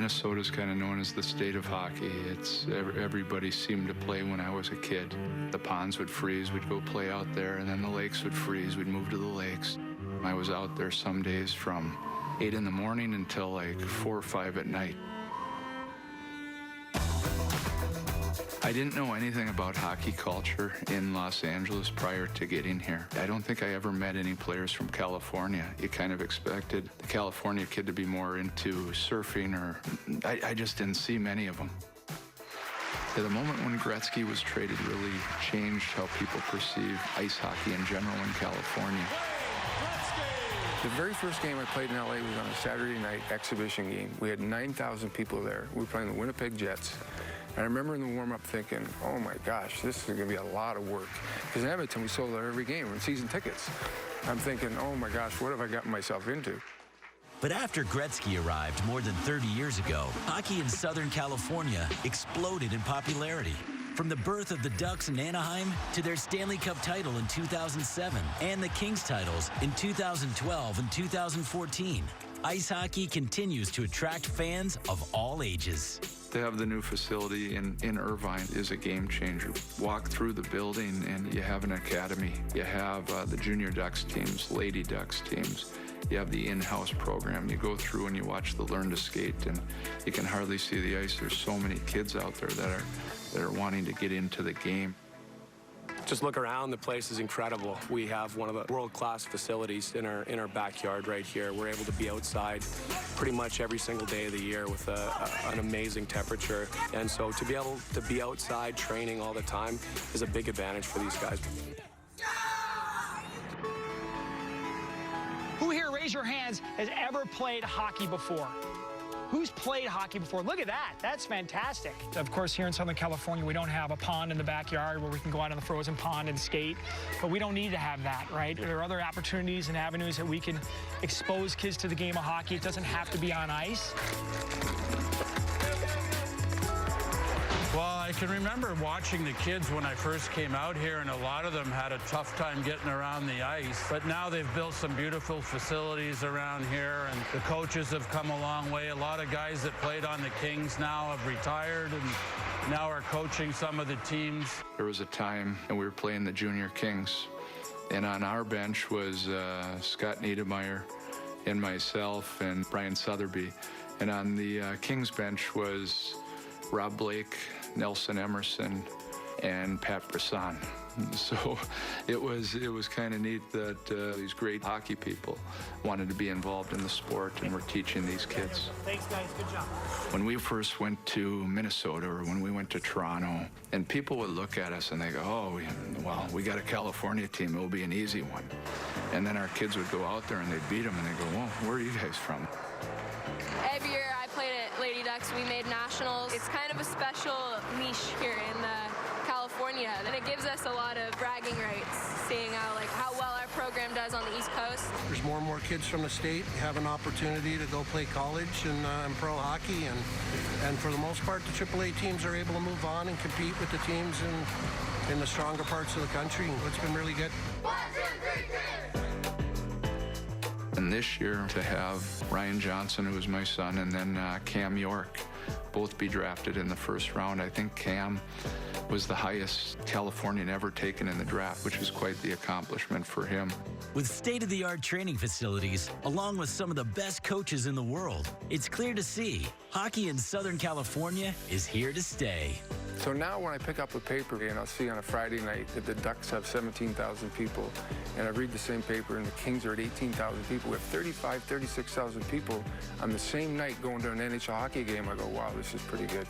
Minnesota is kind of known as the state of hockey. Everybody seemed to play when I was a kid. The ponds would freeze, we'd go play out there, and then the lakes would freeze, we'd move to the lakes. I was out there some days from 8 in the morning until like 4 or 5 at night. I didn't know anything about hockey culture in Los Angeles prior to getting here. I don't think I ever met any players from California. You kind of expected the California kid to be more into surfing, or I just didn't see many of them. The moment when Gretzky was traded really changed how people perceive ice hockey in general in California. The very first game I played in LA was on a Saturday night exhibition game. We had 9,000 people there. We were playing the Winnipeg Jets. And I remember in the warm-up thinking, oh my gosh, this is going to be a lot of work. Because in Edmonton, we sold out every game in season tickets. I'm thinking, oh my gosh, what have I gotten myself into? But after Gretzky arrived more than 30 years ago, hockey in Southern California exploded in popularity. From the birth of the Ducks in Anaheim to their Stanley Cup title in 2007 and the Kings titles in 2012 and 2014, ice hockey continues to attract fans of all ages. To have the new facility in Irvine is a game changer. Walk through the building and you have an academy. You have the junior Ducks teams, Lady Ducks teams. You have the in-house program. You go through and you watch the Learn to Skate, and you can hardly see the ice. There's so many kids out there that are wanting to get into the game. Just look around, the place is incredible. We have one of the world-class facilities in our backyard right here. We're able to be outside pretty much every single day of the year with an amazing temperature. And so to be able to be outside training all the time is a big advantage for these guys. Who here, raise your hands, has ever played hockey before? Who's played hockey before? Look at that. That's fantastic. Of course, here in Southern California, we don't have a pond in the backyard where we can go out in the frozen pond and skate, but we don't need to have that, right? There are other opportunities and avenues that we can expose kids to the game of hockey. It doesn't have to be on ice. Well, I can remember watching the kids when I first came out here, and a lot of them had a tough time getting around the ice. But now they've built some beautiful facilities around here, and the coaches have come a long way. A lot of guys that played on the Kings now have retired and now are coaching some of the teams. There was a time, and we were playing the Junior Kings, and on our bench was Scott Niedermeyer and myself and Brian Sotheby. And on the Kings bench was Rob Blake, Nelson Emerson, and Pat Brisson. So it was kind of neat that these great hockey people wanted to be involved in the sport and were teaching these kids. Thanks, guys. Good job. When we first went to Minnesota, or when we went to Toronto, and people would look at us and they go, oh, well, we got a California team. It will be an easy one. And then our kids would go out there and they'd beat them and they go, well, where are you guys from? Every year I played at Lady Ducks, we made nationals. It's kind of a special niche here in California, and it gives us a lot of bragging rights, seeing how well our program does on the East Coast. There's more and more kids from the state have an opportunity to go play college and pro hockey, and for the most part, the AAA teams are able to move on and compete with the teams in the stronger parts of the country. It's been really good. 1, 2, 3, 3. And this year, to have Ryan Johnson, who was my son, and then Cam York, both be drafted in the first round. I think Cam was the highest Californian ever taken in the draft, which is quite the accomplishment for him. With state-of-the-art training facilities, along with some of the best coaches in the world, it's clear to see hockey in Southern California is here to stay. So now when I pick up a paper and I'll see on a Friday night that the Ducks have 17,000 people, and I read the same paper and the Kings are at 18,000 people, we have 35, 36,000 people on the same night going to an NHL hockey game, I go, wow, this is pretty good.